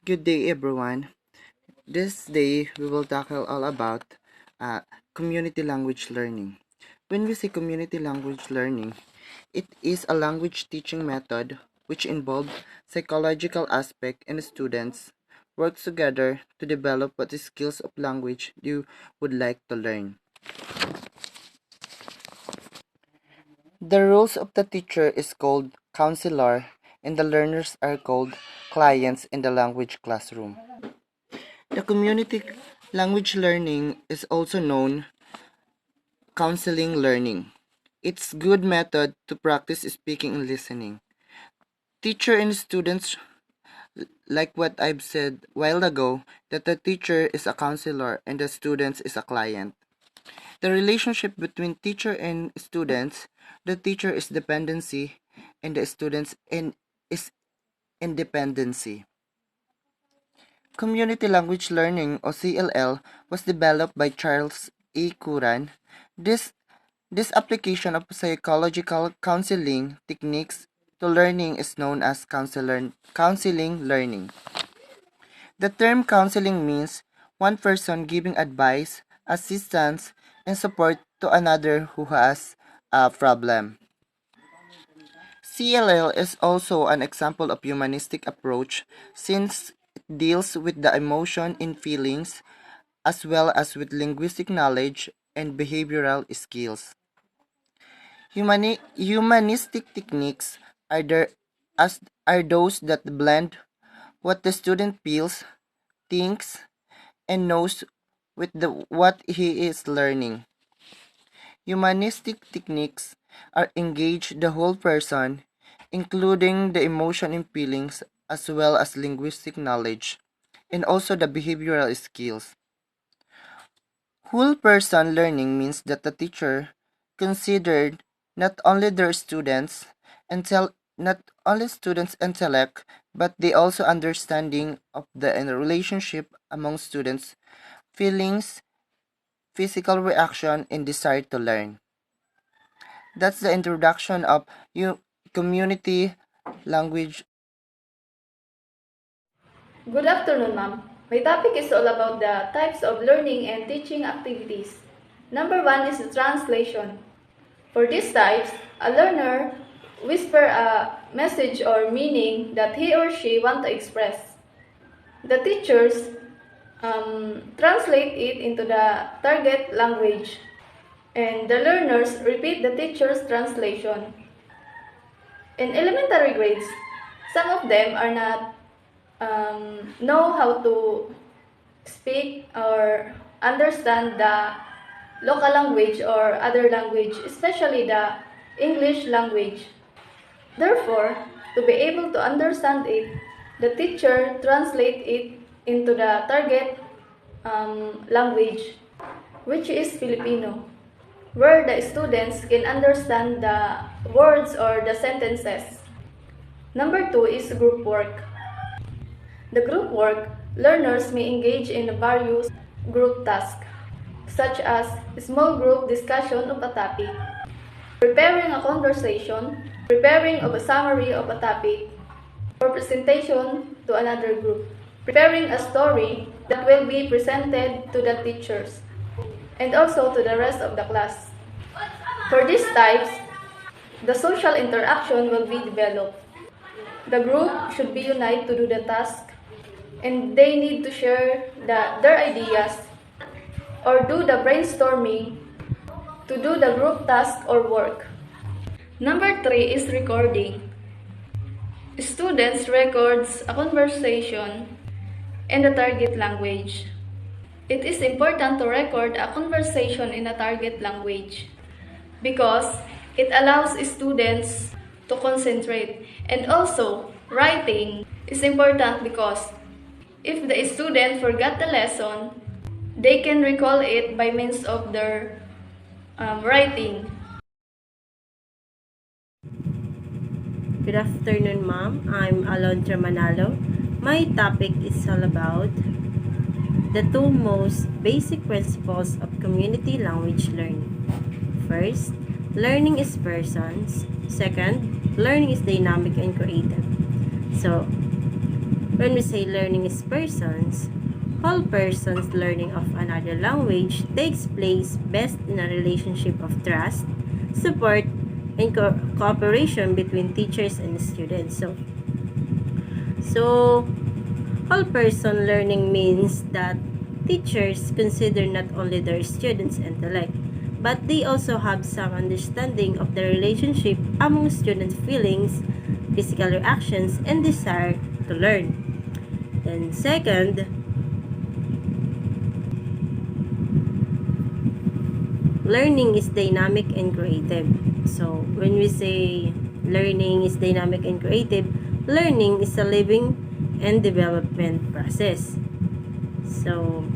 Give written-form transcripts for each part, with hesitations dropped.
Good day, everyone. This day, we will tackle all about uh, community language learning. When we say community language learning, it is a language teaching method which involves psychological aspect and students work together to develop what the skills of language you would like to learn. The roles of the teacher is called counselor and the learners are called clients in the language classroom. The community language learning is also known counseling learning. It's good method to practice speaking and listening. Teacher and students, like what I've said while ago, that the teacher is a counselor and the students is a client. The relationship between teacher and students, the teacher is dependency and the students is independency. Community Language Learning or CLL was developed by Charles E. Curran. This This application of psychological counseling techniques to learning is known as counseling learning. The term counseling means one person giving advice, assistance, and support to another who has a problem. CLL is also an example of humanistic approach since it deals with the emotion and feelings as well as with linguistic knowledge and behavioral skills. Humanistic techniques are there as are those that blend what the student feels, thinks, and knows with what he is learning. Humanistic techniques are engage the whole person, including the emotion and feelings as well as linguistic knowledge, and also the behavioral skills. Whole person learning means that the teacher considered not only their students not only students' intellect, but they also understanding of the relationship among students, feelings, physical reaction, and desire to learn. That's the introduction of community language. Good afternoon, ma'am. My topic is all about the types of learning and teaching activities. Number one is translation. For these types, a learner whisper a message or meaning that he or she want to express. The teachers translate it into the target language, and the learners repeat the teacher's translation. In elementary grades, some of them are not know how to speak or understand the local language or other language, especially the English language. Therefore, to be able to understand it, the teacher translate it into the target language, which is Filipino, where the students can understand the words or the sentences. Number two is group work. The group work, learners may engage in various group tasks, such as small group discussion of a topic, preparing a conversation, preparing of a summary of a topic, or presentation to another group, preparing a story that will be presented to the teachers, and also to the rest of the class. For these types, the social interaction will be developed. The group should be united to do the task, and they need to share their ideas or do the brainstorming to do the group task or work. Number three is recording. Students records a conversation in the target language. It is important to record a conversation in a target language because it allows students to concentrate. And also, writing is important because if the student forgot the lesson, they can recall it by means of their writing. Good afternoon, ma'am. I'm Alondra Manalo. My topic is all about the two most basic principles of community language learning. First, learning is persons. Second, learning is dynamic and creative. So, When we say learning is persons, whole persons learning of another language takes place best in a relationship of trust, support, and cooperation between teachers and students. So whole person learning means that teachers consider not only their students' intellect, but they also have some understanding of the relationship among students' feelings, physical reactions, and desire to learn. Then second, learning is dynamic and creative. So when we say learning is dynamic and creative, learning is a living and development process. So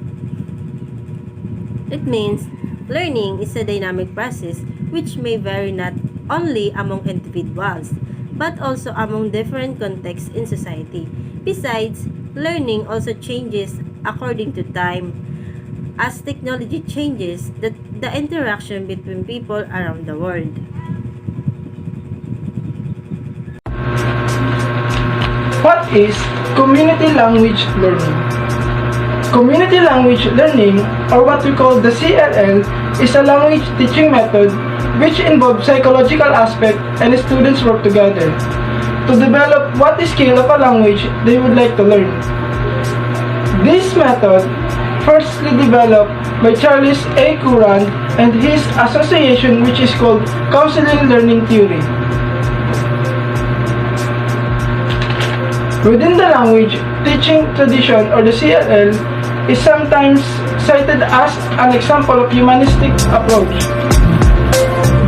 it means learning is a dynamic process which may vary not only among individuals but also among different contexts in society. Besides, learning also changes according to time. As technology changes, the interaction between people around the world. What is community language learning? Community language learning, or what we call the CLL, is a language teaching method which involves psychological aspect and students work together to develop what skill of a language they would like to learn. This method firstly developed by Charles A. Curran and his association, which is called Counseling Learning Theory. Within the language teaching tradition, or the CLL, is sometimes cited as an example of humanistic approach.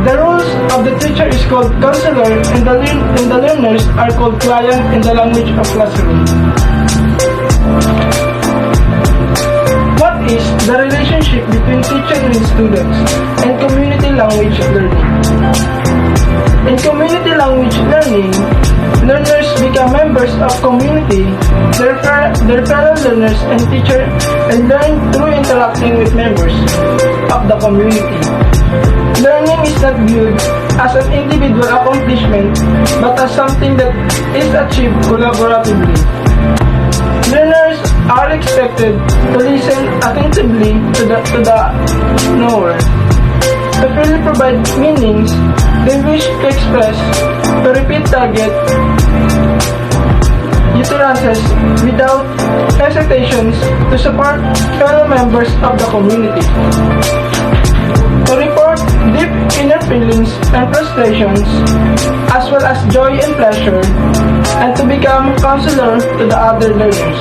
The roles of the teacher is called counselor, and the learners are called client in the language of classroom. What is the relationship between teacher and students and community language learning? In community language learning, learners become members of community, their fellow learners and teacher, and learn through interacting with members of the community. Learning is not viewed as an individual accomplishment, but as something that is achieved collaboratively. Learners are expected to listen attentively to the knower, to freely provide meanings they wish to express, to repeat target utterances without hesitations, to support fellow members of the community, to report deep inner feelings and frustrations, as well as joy and pleasure, and to become counselor to the other learners.